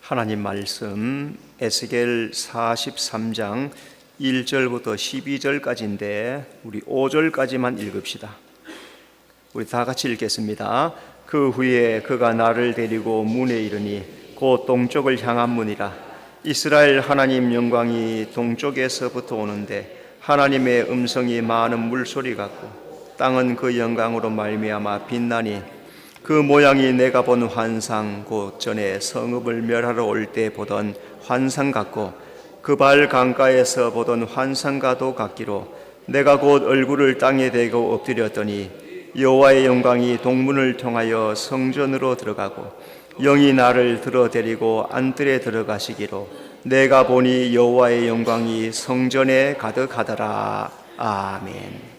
하나님 말씀 에스겔 43장 1절부터 12절까지인데 우리 5절까지만 읽읍시다. 우리 다 같이 읽겠습니다. 그 후에 그가 나를 데리고 문에 이르니 곧 동쪽을 향한 문이라. 이스라엘 하나님 영광이 동쪽에서부터 오는데 하나님의 음성이 많은 물소리 같고 땅은 그 영광으로 말미암아 빛나니 그 모양이 내가 본 환상 곧 전에 성읍을 멸하러 올 때 보던 환상 같고 그 발 강가에서 보던 환상과도 같기로 내가 곧 얼굴을 땅에 대고 엎드렸더니 여호와의 영광이 동문을 통하여 성전으로 들어가고 영이 나를 들어 데리고 안뜰에 들어가시기로 내가 보니 여호와의 영광이 성전에 가득하더라. 아멘.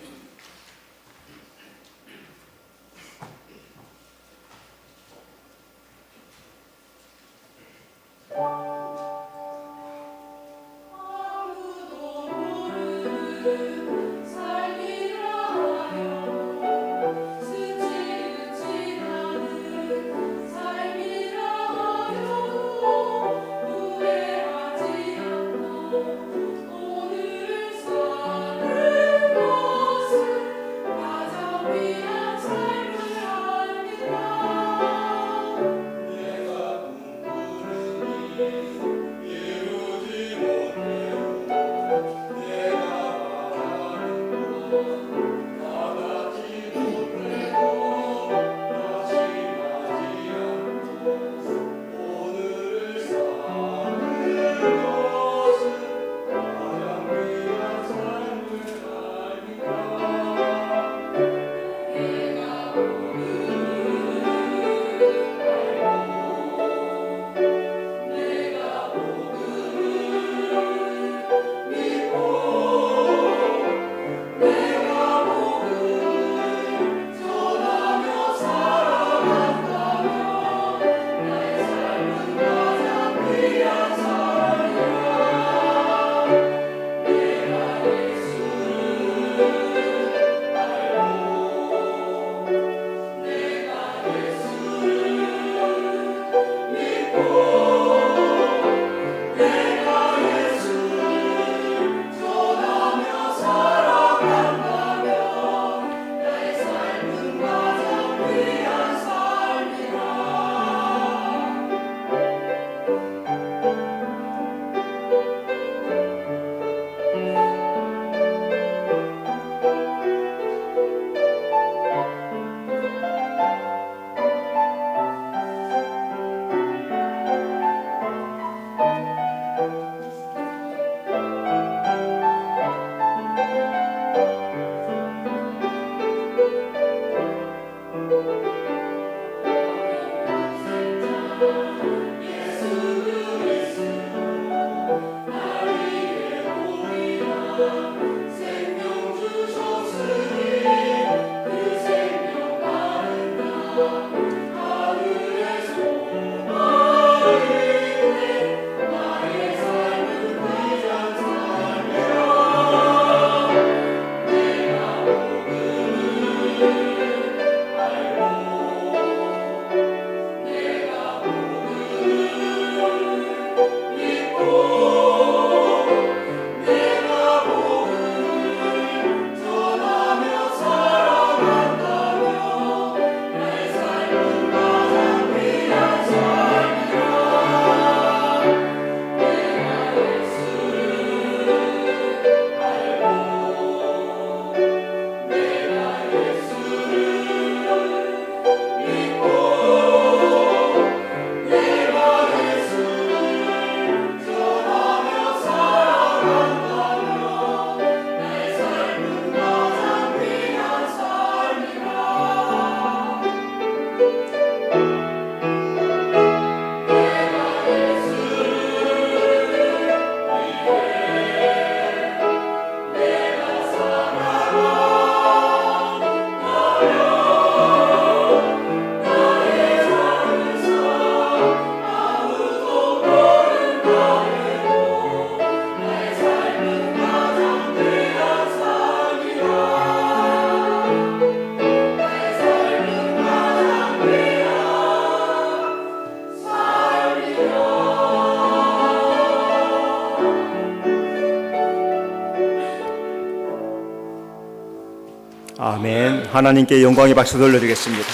아멘. 하나님께 영광의 박수 돌려드리겠습니다.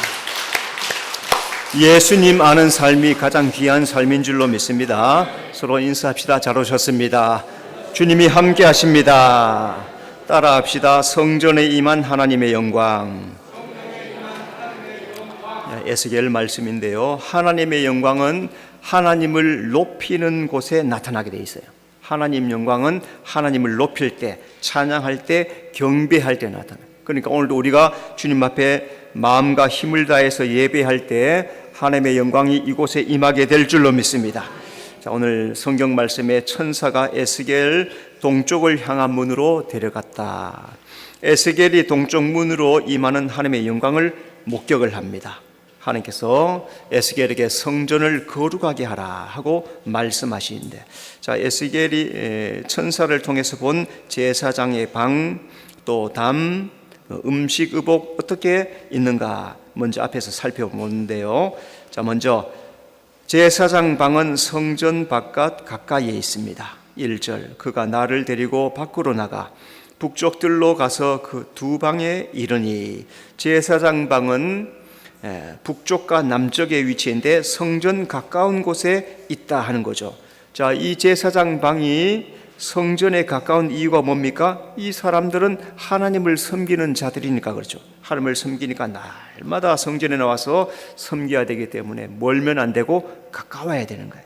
예수님 아는 삶이 가장 귀한 삶인 줄로 믿습니다. 서로 인사합시다. 잘 오셨습니다. 주님이 함께 하십니다. 따라합시다. 성전에 임한 하나님의 영광. 에스겔 말씀인데요. 하나님의 영광은 하나님을 높이는 곳에 나타나게 돼 있어요. 하나님 영광은 하나님을 높일 때, 찬양할 때, 경배할 때 나타나요. 그러니까 오늘도 우리가 주님 앞에 마음과 힘을 다해서 예배할 때 하나님의 영광이 이곳에 임하게 될 줄로 믿습니다. 자, 오늘 성경 말씀에 천사가 에스겔 동쪽을 향한 문으로 데려갔다. 에스겔이 동쪽 문으로 임하는 하나님의 영광을 목격을 합니다. 하나님께서 에스겔에게 성전을 거룩하게 하라 하고 말씀하시는데, 자, 에스겔이 천사를 통해서 본 제사장의 방, 또 담, 음식, 의복 어떻게 있는가 먼저 앞에서 살펴보는데요. 자, 먼저 제사장 방은 성전 바깥 가까이에 있습니다. 1절, 그가 나를 데리고 밖으로 나가 북쪽들로 가서 그 두 방에 이르니, 제사장 방은 북쪽과 남쪽의 위치인데 성전 가까운 곳에 있다 하는 거죠. 자, 이 제사장 방이 성전에 가까운 이유가 뭡니까? 이 사람들은 하나님을 섬기는 자들이니까 그렇죠. 하나님을 섬기니까 날마다 성전에 나와서 섬겨야 되기 때문에 멀면 안 되고 가까워야 되는 거예요.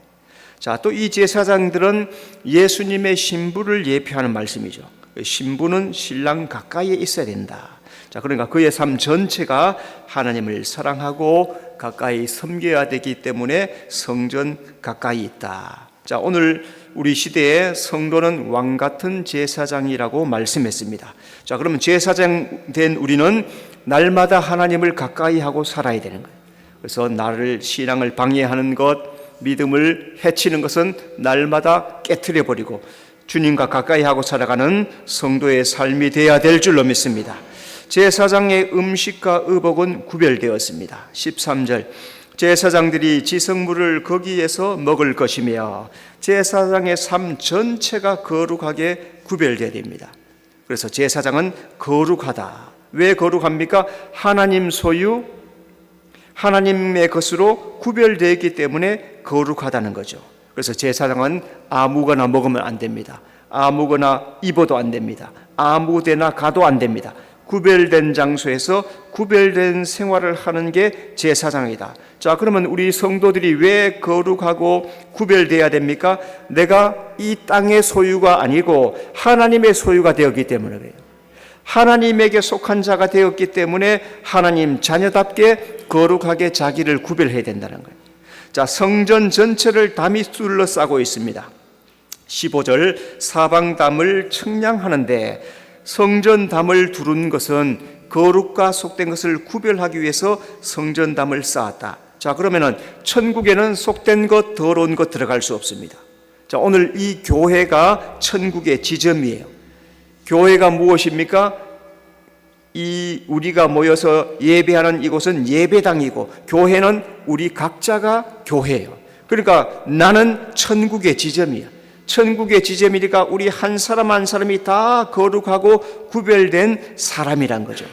자, 또 이 제사장들은 예수님의 신부를 예표하는 말씀이죠. 신부는 신랑 가까이에 있어야 된다. 자, 그러니까 그의 삶 전체가 하나님을 사랑하고 가까이 섬겨야 되기 때문에 성전 가까이 있다. 자, 오늘 우리 시대에 성도는 왕 같은 제사장이라고 말씀했습니다. 자, 그러면 제사장 된 우리는 날마다 하나님을 가까이 하고 살아야 되는 거예요. 그래서 나를, 신앙을 방해하는 것, 믿음을 해치는 것은 날마다 깨트려 버리고 주님과 가까이 하고 살아가는 성도의 삶이 되어야 될 줄로 믿습니다. 제사장의 음식과 의복은 구별되었습니다. 13절, 제사장들이 지성물을 거기에서 먹을 것이며 제사장의 삶 전체가 거룩하게 구별되어야 됩니다. 그래서 제사장은 거룩하다. 왜 거룩합니까? 하나님 소유, 하나님의 것으로 구별되어 있기 때문에 거룩하다는 거죠. 그래서 제사장은 아무거나 먹으면 안 됩니다. 아무거나 입어도 안 됩니다. 아무데나 가도 안 됩니다. 구별된 장소에서 구별된 생활을 하는 게 제사장이다. 자, 그러면 우리 성도들이 왜 거룩하고 구별돼야 됩니까? 내가 이 땅의 소유가 아니고 하나님의 소유가 되었기 때문에 그래요. 하나님에게 속한 자가 되었기 때문에 하나님 자녀답게 거룩하게 자기를 구별해야 된다는 거예요. 자, 성전 전체를 담이 둘러싸고 있습니다. 15절, 사방담을 청량하는데 성전담을 두른 것은 거룩과 속된 것을 구별하기 위해서 성전담을 쌓았다. 자, 그러면은 천국에는 속된 것, 더러운 것 들어갈 수 없습니다. 자, 오늘 이 교회가 천국의 지점이에요. 교회가 무엇입니까? 이 우리가 모여서 예배하는 이곳은 예배당이고 교회는 우리 각자가 교회예요. 그러니까 나는 천국의 지점이야. 천국의 지점이니까 우리 한 사람 한 사람이 다 거룩하고 구별된 사람이란 거죠.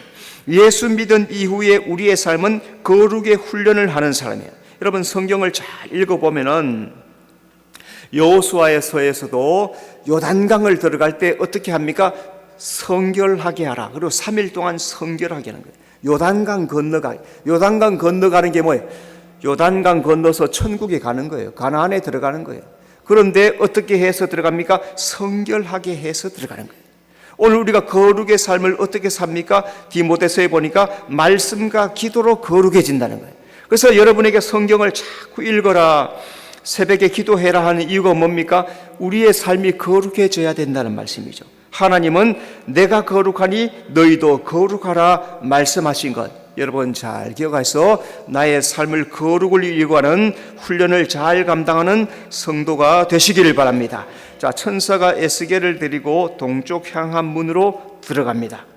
예수 믿은 이후에 우리의 삶은 거룩의 훈련을 하는 사람이에요. 여러분, 성경을 잘 읽어보면은 여호수아서에서도 요단강을 들어갈 때 어떻게 합니까? 성결하게 하라. 그리고 3일 동안 성결하게 하는 거예요. 요단강 건너가는 게 뭐예요? 요단강 건너서 천국에 가는 거예요. 가나안에 들어가는 거예요. 그런데 어떻게 해서 들어갑니까? 성결하게 해서 들어가는 거예요. 오늘 우리가 거룩의 삶을 어떻게 삽니까? 디모데서에 보니까 말씀과 기도로 거룩해진다는 거예요. 그래서 여러분에게 성경을 자꾸 읽어라, 새벽에 기도해라 하는 이유가 뭡니까? 우리의 삶이 거룩해져야 된다는 말씀이죠. 하나님은 내가 거룩하니 너희도 거룩하라 말씀하신 것, 여러분 잘 기억해서 나의 삶을 거룩을 이루고 하는 훈련을 잘 감당하는 성도가 되시기를 바랍니다. 자, 천사가 에스겔을 데리고 동쪽 향한 문으로 들어갑니다.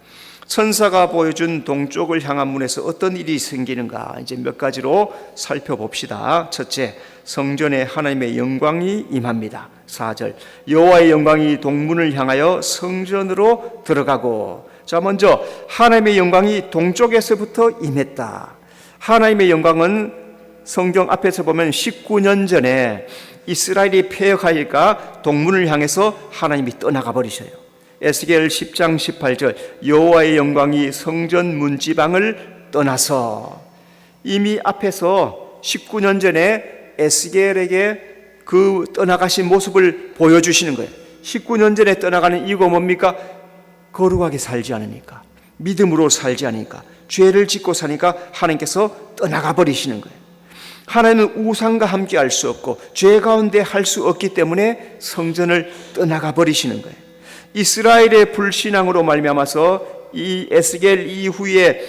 천사가 보여준 동쪽을 향한 문에서 어떤 일이 생기는가 이제 몇 가지로 살펴봅시다. 첫째, 성전에 하나님의 영광이 임합니다. 4절, 여호와의 영광이 동문을 향하여 성전으로 들어가고, 자, 먼저 하나님의 영광이 동쪽에서부터 임했다. 하나님의 영광은 성경 앞에서 보면 19년 전에 이스라엘이 패역하니까 동문을 향해서 하나님이 떠나가 버리셔요. 에스겔 10장 18절 여호와의 영광이 성전 문지방을 떠나서, 이미 앞에서 19년 전에 에스겔에게 그 떠나가신 모습을 보여주시는 거예요. 19년 전에 떠나가는 이유가 뭡니까? 거룩하게 살지 않으니까, 믿음으로 살지 않으니까, 죄를 짓고 사니까 하나님께서 떠나가 버리시는 거예요. 하나님은 우상과 함께 할 수 없고 죄 가운데 할 수 없기 때문에 성전을 떠나가 버리시는 거예요. 이스라엘의 불신앙으로 말미암아서 이 에스겔 이후에,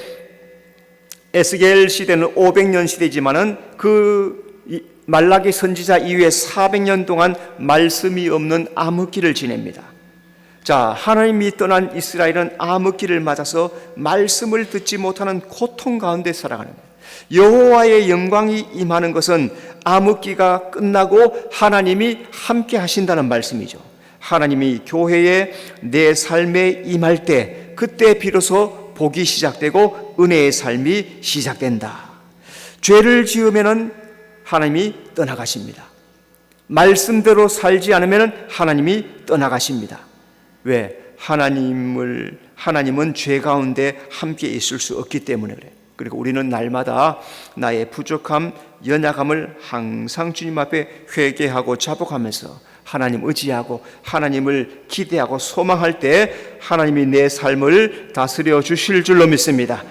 에스겔 시대는 500년 시대지만은 그 말라기 선지자 이후에 400년 동안 말씀이 없는 암흑기를 지냅니다. 자, 하나님이 떠난 이스라엘은 암흑기를 맞아서 말씀을 듣지 못하는 고통 가운데 살아가는 거예요. 여호와의 영광이 임하는 것은 암흑기가 끝나고 하나님이 함께 하신다는 말씀이죠. 하나님이 교회에 내 삶에 임할 때, 그때 비로소 복이 시작되고 은혜의 삶이 시작된다. 죄를 지으면은 하나님이 떠나가십니다. 말씀대로 살지 않으면 하나님이 떠나가십니다. 왜? 하나님은 죄 가운데 함께 있을 수 없기 때문에 그래요. 그리고 우리는 날마다 나의 부족함, 연약함을 항상 주님 앞에 회개하고 자복하면서 하나님 의지하고 하나님을 기대하고 소망할 때 하나님이 내 삶을 다스려 주실 줄로 믿습니다.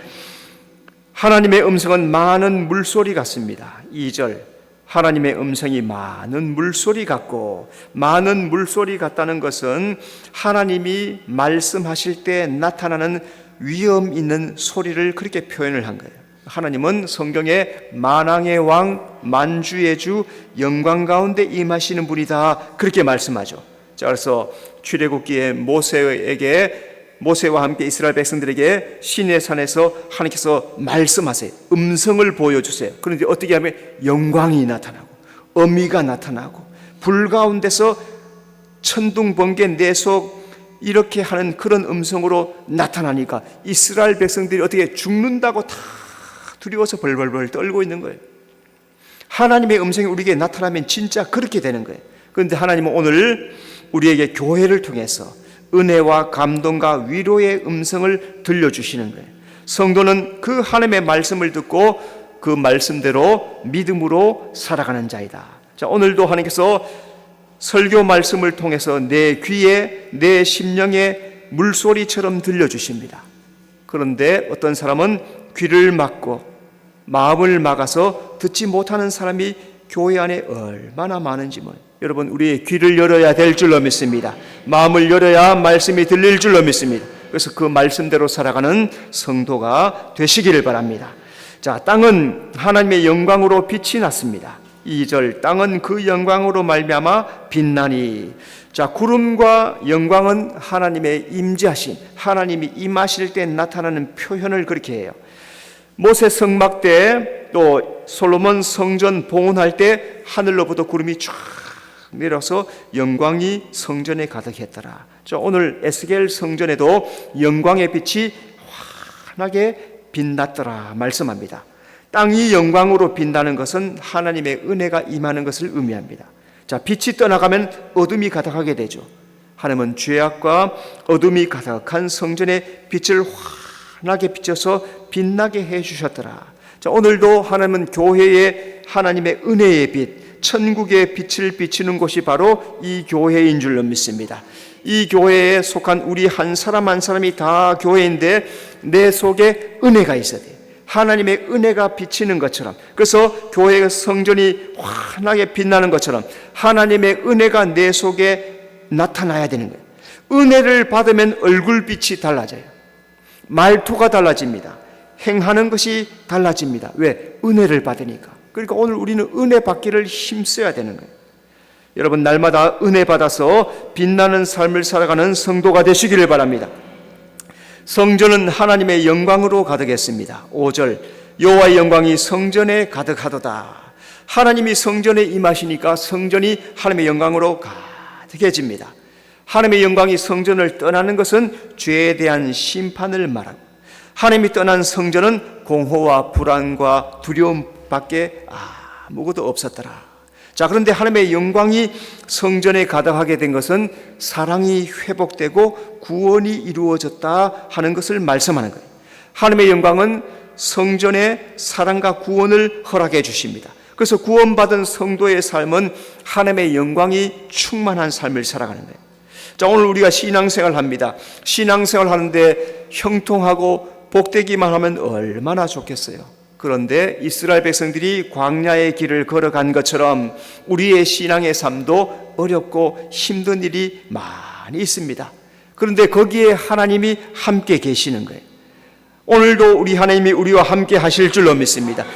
하나님의 음성은 많은 물소리 같습니다. 2절 하나님의 음성이 많은 물소리 같고, 많은 물소리 같다는 것은 하나님이 말씀하실 때 나타나는 위험 있는 소리를 그렇게 표현을 한 거예요. 하나님은 성경에 만왕의 왕, 만주의 주, 영광 가운데 임하시는 분이다, 그렇게 말씀하죠. 자, 그래서 출애굽기에 모세와 함께 이스라엘 백성들에게 시내산에서 하나님께서 말씀하세요. 음성을 보여주세요. 그런데 어떻게 하면 영광이 나타나고 어미가 나타나고 불 가운데서 천둥 번개 내속 이렇게 하는 그런 음성으로 나타나니까 이스라엘 백성들이 어떻게 죽는다고 다 두려워서 벌벌벌 떨고 있는 거예요. 하나님의 음성이 우리에게 나타나면 진짜 그렇게 되는 거예요. 그런데 하나님은 오늘 우리에게 교회를 통해서 은혜와 감동과 위로의 음성을 들려주시는 거예요. 성도는 그 하나님의 말씀을 듣고 그 말씀대로 믿음으로 살아가는 자이다. 자, 오늘도 하나님께서 설교 말씀을 통해서 내 귀에, 내 심령에 물소리처럼 들려주십니다. 그런데 어떤 사람은 귀를 막고 마음을 막아서 듣지 못하는 사람이 교회 안에 얼마나 많은지 여러분, 우리의 귀를 열어야 될 줄로 믿습니다. 마음을 열어야 말씀이 들릴 줄로 믿습니다. 그래서 그 말씀대로 살아가는 성도가 되시기를 바랍니다. 자, 땅은 하나님의 영광으로 빛이 났습니다. 2절 땅은 그 영광으로 말미암아 빛나니. 자, 구름과 영광은 하나님의 임재하심, 하나님이 임하실 때 나타나는 표현을 그렇게 해요. 모세 성막 때, 또 솔로몬 성전 봉헌할 때 하늘로부터 구름이 쫙 내려서 영광이 성전에 가득했더라. 자, 오늘 에스겔 성전에도 영광의 빛이 환하게 빛났더라 말씀합니다. 땅이 영광으로 빛나는 것은 하나님의 은혜가 임하는 것을 의미합니다. 자, 빛이 떠나가면 어둠이 가득하게 되죠. 하나님은 죄악과 어둠이 가득한 성전에 빛을 환하게 비춰서 빛나게 해주셨더라. 자, 오늘도 하나님은 교회에 하나님의 은혜의 빛, 천국의 빛을 비치는 곳이 바로 이 교회인 줄로 믿습니다. 이 교회에 속한 우리 한 사람 한 사람이 다 교회인데 내 속에 은혜가 있어야 돼요. 하나님의 은혜가 비치는 것처럼, 그래서 교회의 성전이 환하게 빛나는 것처럼 하나님의 은혜가 내 속에 나타나야 되는 거예요. 은혜를 받으면 얼굴빛이 달라져요. 말투가 달라집니다. 행하는 것이 달라집니다. 왜? 은혜를 받으니까. 그러니까 오늘 우리는 은혜 받기를 힘써야 되는 거예요. 여러분, 날마다 은혜 받아서 빛나는 삶을 살아가는 성도가 되시기를 바랍니다. 성전은 하나님의 영광으로 가득했습니다. 5절 여호와의 영광이 성전에 가득하도다. 하나님이 성전에 임하시니까 성전이 하나님의 영광으로 가득해집니다. 하나님의 영광이 성전을 떠나는 것은 죄에 대한 심판을 말하고, 하나님이 떠난 성전은 공허와 불안과 두려움밖에 아무것도 없었더라. 자, 그런데 하나님의 영광이 성전에 가득하게 된 것은 사랑이 회복되고 구원이 이루어졌다 하는 것을 말씀하는 거예요. 하나님의 영광은 성전에 사랑과 구원을 허락해 주십니다. 그래서 구원받은 성도의 삶은 하나님의 영광이 충만한 삶을 살아가는 거예요. 자, 오늘 우리가 신앙생활 합니다. 신앙생활 하는데 형통하고 복되기만 하면 얼마나 좋겠어요. 그런데 이스라엘 백성들이 광야의 길을 걸어간 것처럼 우리의 신앙의 삶도 어렵고 힘든 일이 많이 있습니다. 그런데 거기에 하나님이 함께 계시는 거예요. 오늘도 우리 하나님이 우리와 함께 하실 줄로 믿습니다.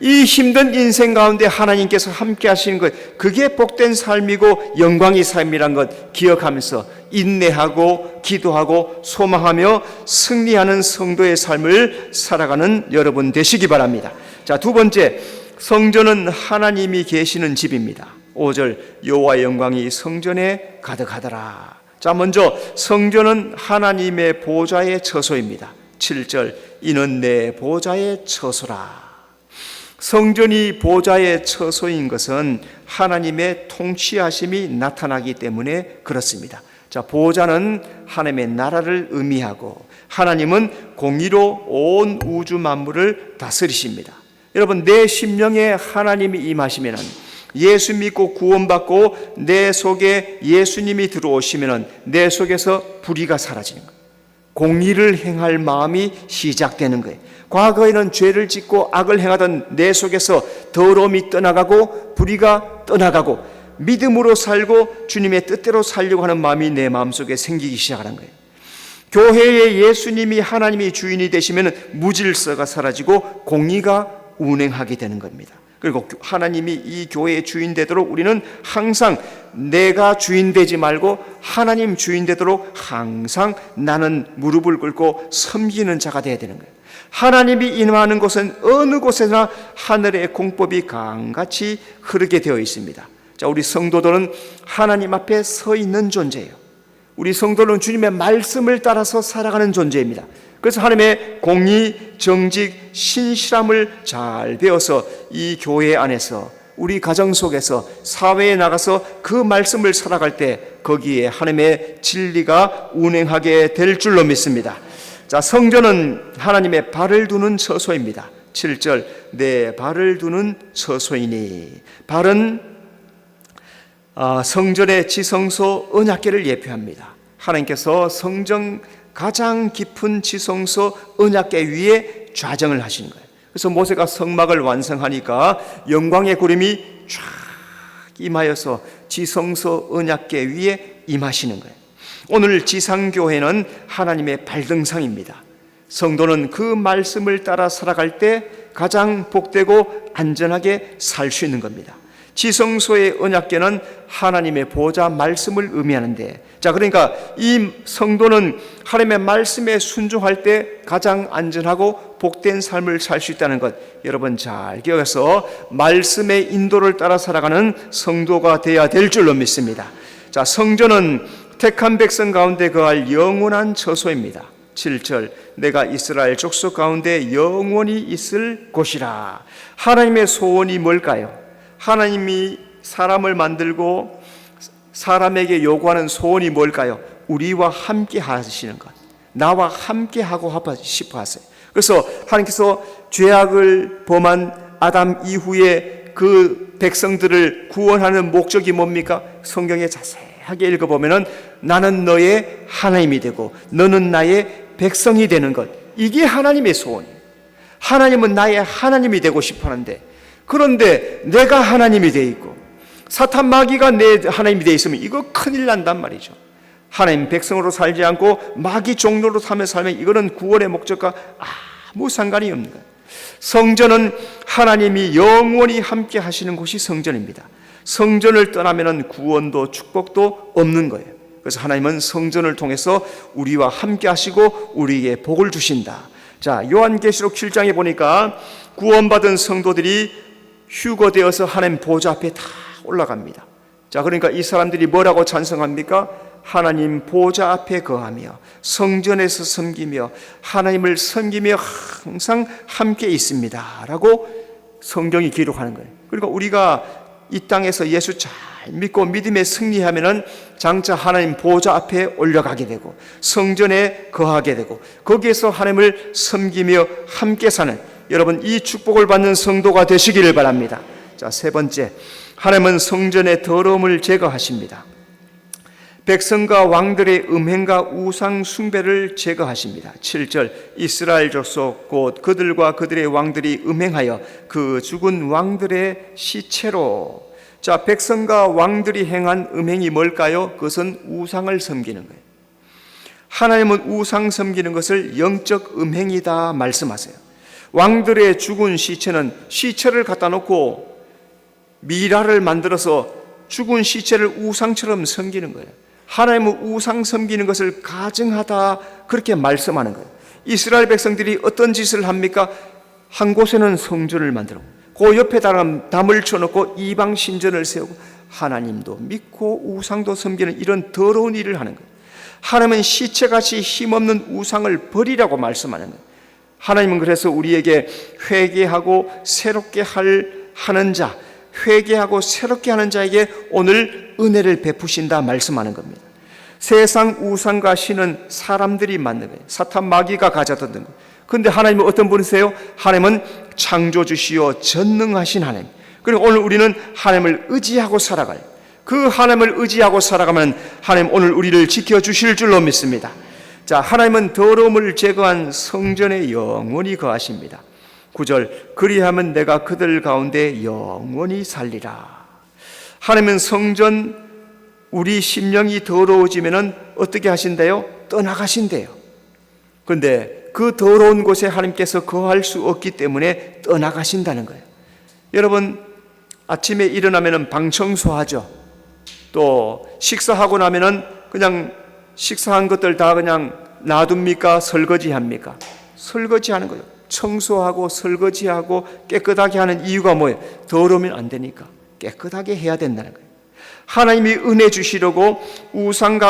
이 힘든 인생 가운데 하나님께서 함께 하시는 것, 그게 복된 삶이고 영광의 삶이란 것 기억하면서 인내하고 기도하고 소망하며 승리하는 성도의 삶을 살아가는 여러분 되시기 바랍니다. 자, 두 번째, 성전은 하나님이 계시는 집입니다. 5절, 여호와의 영광이 성전에 가득하더라. 자, 먼저 성전은 하나님의 보좌의 처소입니다. 7절, 이는 내 보좌의 처소라. 성전이 보좌의 처소인 것은 하나님의 통치하심이 나타나기 때문에 그렇습니다. 자, 보좌는 하나님의 나라를 의미하고 하나님은 공의로 온 우주 만물을 다스리십니다. 여러분, 내 심령에 하나님이 임하시면, 예수 믿고 구원받고 내 속에 예수님이 들어오시면 내 속에서 불의가 사라지는 거예요. 공의를 행할 마음이 시작되는 거예요. 과거에는 죄를 짓고 악을 행하던 내 속에서 더러움이 떠나가고 불의가 떠나가고 믿음으로 살고 주님의 뜻대로 살려고 하는 마음이 내 마음속에 생기기 시작하는 거예요. 교회에 예수님이 하나님이 주인이 되시면 무질서가 사라지고 공의가 운행하게 되는 겁니다. 그리고 하나님이 이 교회의 주인 되도록 우리는 항상 내가 주인 되지 말고 하나님 주인 되도록 항상 나는 무릎을 꿇고 섬기는 자가 되어야 되는 거예요. 하나님이 임하는 곳은 어느 곳에나 하늘의 공법이 강같이 흐르게 되어 있습니다. 자, 우리 성도들은 하나님 앞에 서 있는 존재예요. 우리 성도는 주님의 말씀을 따라서 살아가는 존재입니다. 그래서 하나님의 공의, 정직, 신실함을 잘 배워서 이 교회 안에서 우리 가정 속에서 사회에 나가서 그 말씀을 살아갈 때 거기에 하나님의 진리가 운행하게 될 줄로 믿습니다. 자, 성전은 하나님의 발을 두는 처소입니다. 7절, 내 발을 두는 처소이니. 발은 성전의 지성소 언약궤를 예표합니다. 하나님께서 성전 가장 깊은 지성소 언약궤 위에 좌정을 하시는 거예요. 그래서 모세가 성막을 완성하니까 영광의 구름이 쫙 임하여서 지성소 언약궤 위에 임하시는 거예요. 오늘 지상교회는 하나님의 발등상입니다. 성도는 그 말씀을 따라 살아갈 때 가장 복되고 안전하게 살 수 있는 겁니다. 지성소의 언약궤는 하나님의 보좌 말씀을 의미하는데, 자, 그러니까 이 성도는 하나님의 말씀에 순종할 때 가장 안전하고 복된 삶을 살 수 있다는 것 여러분 잘 기억해서 말씀의 인도를 따라 살아가는 성도가 되어야 될 줄로 믿습니다. 자, 성전은 택한 백성 가운데 거할 영원한 처소입니다. 7절, 내가 이스라엘 족속 가운데 영원히 있을 곳이라. 하나님의 소원이 뭘까요? 하나님이 사람을 만들고 사람에게 요구하는 소원이 뭘까요? 우리와 함께 하시는 것, 나와 함께 하고 싶어 하세요. 그래서 하나님께서 죄악을 범한 아담 이후에 그 백성들을 구원하는 목적이 뭡니까? 성경에 자세하게 읽어보면 나는 너의 하나님이 되고 너는 나의 백성이 되는 것, 이게 하나님의 소원이에요. 하나님은 나의 하나님이 되고 싶어 하는데, 그런데 내가 하나님이 되어 있고 사탄 마귀가 내 하나님이 되어 있으면 이거 큰일 난단 말이죠. 하나님 백성으로 살지 않고 마귀 종로로 살면 이거는 구원의 목적과 아무 상관이 없는 거예요. 성전은 하나님이 영원히 함께 하시는 곳이 성전입니다. 성전을 떠나면 구원도 축복도 없는 거예요. 그래서 하나님은 성전을 통해서 우리와 함께 하시고 우리에게 복을 주신다. 자, 요한계시록 7장에 보니까 구원받은 성도들이 휴거되어서 하나님 보좌 앞에 다 올라갑니다. 자, 그러니까 이 사람들이 뭐라고 찬성합니까? 하나님 보좌 앞에 거하며 성전에서 섬기며 하나님을 섬기며 항상 함께 있습니다 라고 성경이 기록하는 거예요. 그러니까 우리가 이 땅에서 예수 잘 믿고 믿음에 승리하면은 장차 하나님 보좌 앞에 올라가게 되고 성전에 거하게 되고 거기에서 하나님을 섬기며 함께 사는, 여러분 이 축복을 받는 성도가 되시기를 바랍니다. 자, 세 번째, 하나님은 성전의 더러움을 제거하십니다. 백성과 왕들의 음행과 우상 숭배를 제거하십니다. 7절, 이스라엘 족속 곧 그들과 그들의 왕들이 음행하여 그 죽은 왕들의 시체로. 자, 백성과 왕들이 행한 음행이 뭘까요? 그것은 우상을 섬기는 거예요. 하나님은 우상 섬기는 것을 영적 음행이다 말씀하세요. 왕들의 죽은 시체는 시체를 갖다 놓고 미라를 만들어서 죽은 시체를 우상처럼 섬기는 거예요. 하나님은 우상 섬기는 것을 가증하다 그렇게 말씀하는 거예요. 이스라엘 백성들이 어떤 짓을 합니까? 한 곳에는 성전을 만들고 그 옆에다가 담을 쳐놓고 이방 신전을 세우고 하나님도 믿고 우상도 섬기는 이런 더러운 일을 하는 거예요. 하나님은 시체같이 힘없는 우상을 버리라고 말씀하는 거예요. 하나님은 그래서 우리에게 회개하고 새롭게 하는 자, 회개하고 새롭게 하는 자에게 오늘 은혜를 베푸신다 말씀하는 겁니다. 세상 우상과 신은 사람들이 만든 거예요. 사탄 마귀가 가져던 거예요. 그런데 하나님은 어떤 분이세요? 하나님은 창조주시요 전능하신 하나님. 그리고 오늘 우리는 하나님을 의지하고 살아가요. 그 하나님을 의지하고 살아가면 하나님 오늘 우리를 지켜주실 줄로 믿습니다. 자, 하나님은 더러움을 제거한 성전에 영원히 거하십니다. 9절, 그리하면 내가 그들 가운데 영원히 살리라. 하나님은 성전, 우리 심령이 더러워지면 어떻게 하신대요? 떠나가신대요. 그런데 그 더러운 곳에 하나님께서 거할 수 없기 때문에 떠나가신다는 거예요. 여러분, 아침에 일어나면 방 청소하죠. 또 식사하고 나면 그냥 식사한 것들 다 그냥 놔둡니까? 설거지합니까? 설거지하는 거예요. 청소하고 설거지하고 깨끗하게 하는 이유가 뭐예요? 더러우면 안 되니까 깨끗하게 해야 된다는 거예요. 하나님이 은혜 주시려고 우상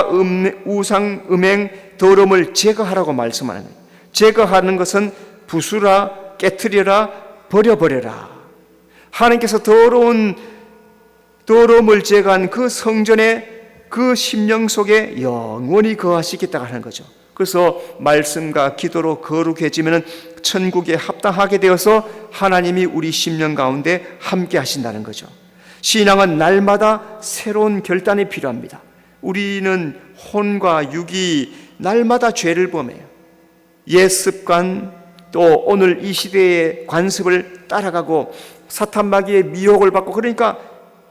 음행 더러움을 제거하라고 말씀하는 거예요. 제거하는 것은 부수라, 깨트려라, 버려버려라. 하나님께서 더러움을 제거한 그 성전에 그 심령 속에 영원히 거하시겠다고 하는 거죠. 그래서 말씀과 기도로 거룩해지면 천국에 합당하게 되어서 하나님이 우리 심령 가운데 함께 하신다는 거죠. 신앙은 날마다 새로운 결단이 필요합니다. 우리는 혼과 육이 날마다 죄를 범해요. 옛 습관, 또 오늘 이 시대의 관습을 따라가고 사탄 마귀의 미혹을 받고, 그러니까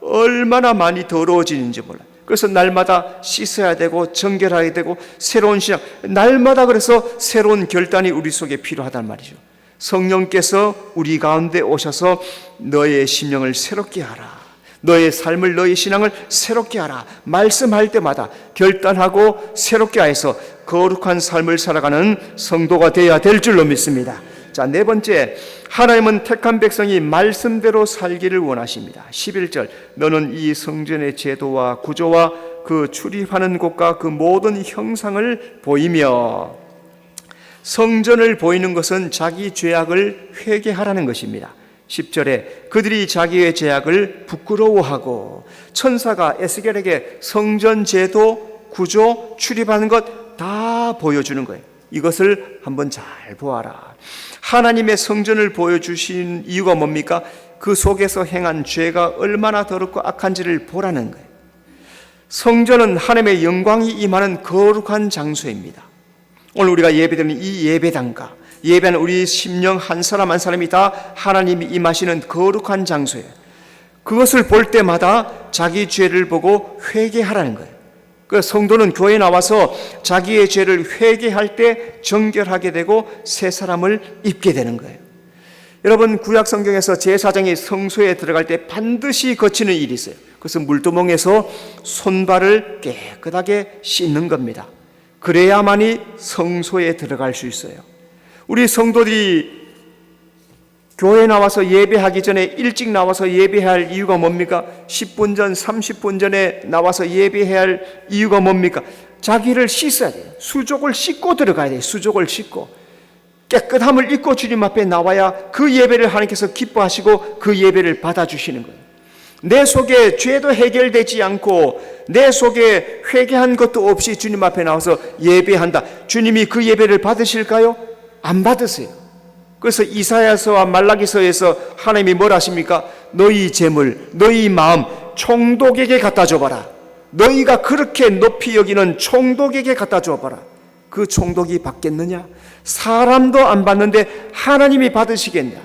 얼마나 많이 더러워지는지 몰라요. 그래서 날마다 씻어야 되고 정결해야 되고 새로운 신앙, 날마다 그래서 새로운 결단이 우리 속에 필요하단 말이죠. 성령께서 우리 가운데 오셔서 너의 심령을 새롭게 하라, 너의 삶을, 너의 신앙을 새롭게 하라 말씀할 때마다 결단하고 새롭게 하여서 거룩한 삶을 살아가는 성도가 되어야 될 줄로 믿습니다. 자, 네 번째, 하나님은 택한 백성이 말씀대로 살기를 원하십니다. 11절, 너는 이 성전의 제도와 구조와 그 출입하는 곳과 그 모든 형상을 보이며. 성전을 보이는 것은 자기 죄악을 회개하라는 것입니다. 10절에 그들이 자기의 죄악을 부끄러워하고, 천사가 에스겔에게 성전 제도, 구조, 출입하는 것 다 보여주는 거예요. 이것을 한번 잘 보아라. 하나님의 성전을 보여주신 이유가 뭡니까? 그 속에서 행한 죄가 얼마나 더럽고 악한지를 보라는 거예요. 성전은 하나님의 영광이 임하는 거룩한 장소입니다. 오늘 우리가 예배드리는 이 예배당과 예배하는 우리 심령 한 사람 한 사람이 다 하나님이 임하시는 거룩한 장소예요. 그것을 볼 때마다 자기 죄를 보고 회개하라는 거예요. 그 성도는 교회에 나와서 자기의 죄를 회개할 때 정결하게 되고 새 사람을 입게 되는 거예요. 여러분, 구약 성경에서 제사장이 성소에 들어갈 때 반드시 거치는 일이 있어요. 그것은 물두멍에서 손발을 깨끗하게 씻는 겁니다. 그래야만이 성소에 들어갈 수 있어요. 우리 성도들이 교회 나와서 예배하기 전에 일찍 나와서 예배해야 할 이유가 뭡니까? 10분 전, 30분 전에 나와서 예배해야 할 이유가 뭡니까? 자기를 씻어야 돼요. 수족을 씻고 들어가야 돼요. 수족을 씻고 깨끗함을 입고 주님 앞에 나와야 그 예배를 하나님께서 기뻐하시고 그 예배를 받아주시는 거예요. 내 속에 죄도 해결되지 않고 내 속에 회개한 것도 없이 주님 앞에 나와서 예배한다. 주님이 그 예배를 받으실까요? 안 받으세요. 그래서 이사야서와 말라기서에서 하나님이 뭘 하십니까? 너희 재물, 너희 마음 총독에게 갖다 줘봐라. 너희가 그렇게 높이 여기는 총독에게 갖다 줘봐라. 그 총독이 받겠느냐? 사람도 안 받는데 하나님이 받으시겠냐?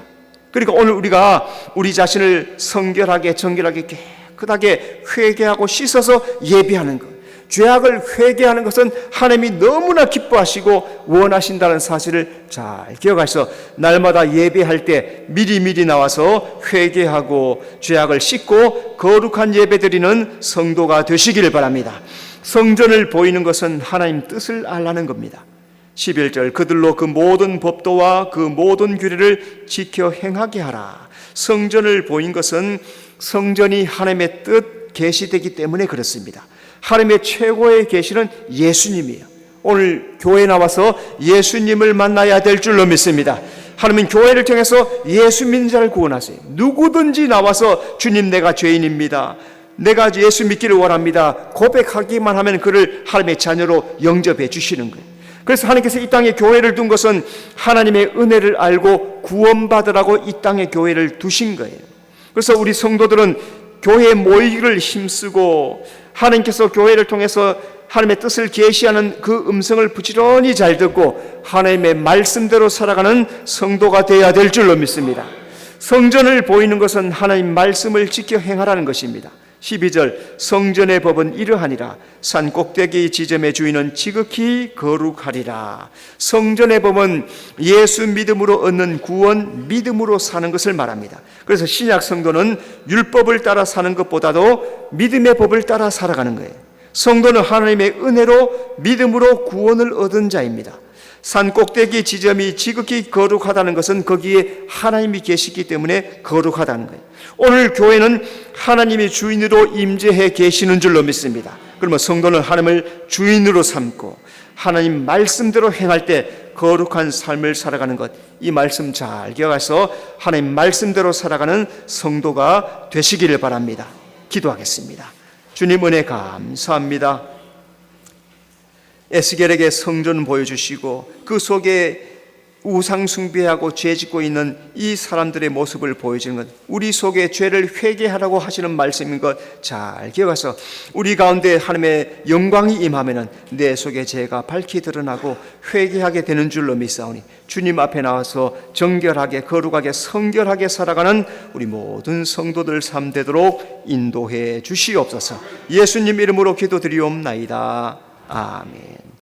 그러니까 오늘 우리가 우리 자신을 성결하게 정결하게 깨끗하게 회개하고 씻어서 예배하는 것, 죄악을 회개하는 것은 하나님이 너무나 기뻐하시고 원하신다는 사실을 잘 기억하셔서 날마다 예배할 때 미리미리 나와서 회개하고 죄악을 씻고 거룩한 예배 드리는 성도가 되시기를 바랍니다. 성전을 보이는 것은 하나님 뜻을 알라는 겁니다. 11절 그들로 그 모든 법도와 그 모든 규례를 지켜 행하게 하라. 성전을 보인 것은 성전이 하나님의 뜻 계시되기 때문에 그렇습니다. 하나님의 최고의 계시는 예수님이에요. 오늘 교회에 나와서 예수님을 만나야 될 줄로 믿습니다. 하나님은 교회를 통해서 예수 믿는 자를 구원하세요. 누구든지 나와서 주님 내가 죄인입니다, 내가 예수 믿기를 원합니다 고백하기만 하면 그를 하나님의 자녀로 영접해 주시는 거예요. 그래서 하나님께서 이 땅에 교회를 둔 것은 하나님의 은혜를 알고 구원받으라고 이 땅에 교회를 두신 거예요. 그래서 우리 성도들은 교회에 모이기를 힘쓰고 하나님께서 교회를 통해서 하나님의 뜻을 계시하는 그 음성을 부지런히 잘 듣고 하나님의 말씀대로 살아가는 성도가 되어야 될 줄로 믿습니다. 성전을 보이는 것은 하나님 말씀을 지켜 행하라는 것입니다. 12절 성전의 법은 이러하니라. 산 꼭대기 지점의 주인은 지극히 거룩하리라. 성전의 법은 예수 믿음으로 얻는 구원, 믿음으로 사는 것을 말합니다. 그래서 신약 성도는 율법을 따라 사는 것보다도 믿음의 법을 따라 살아가는 거예요. 성도는 하나님의 은혜로 믿음으로 구원을 얻은 자입니다. 산 꼭대기 지점이 지극히 거룩하다는 것은 거기에 하나님이 계시기 때문에 거룩하다는 거예요. 오늘 교회는 하나님이 주인으로 임재해 계시는 줄로 믿습니다. 그러면 성도는 하나님을 주인으로 삼고 하나님 말씀대로 행할 때 거룩한 삶을 살아가는 것, 이 말씀 잘 기억해서 하나님 말씀대로 살아가는 성도가 되시기를 바랍니다. 기도하겠습니다. 주님 은혜 감사합니다. 에스겔에게 성전 보여주시고 그 속에 우상 숭배하고 죄 짓고 있는 이 사람들의 모습을 보여주는 것, 우리 속에 죄를 회개하라고 하시는 말씀인 것 잘 기억해서 우리 가운데 하나님의 영광이 임하면 내 속에 죄가 밝히 드러나고 회개하게 되는 줄로 믿사오니 주님 앞에 나와서 정결하게 거룩하게 성결하게 살아가는 우리 모든 성도들 삶 되도록 인도해 주시옵소서. 예수님 이름으로 기도드리옵나이다. 아멘.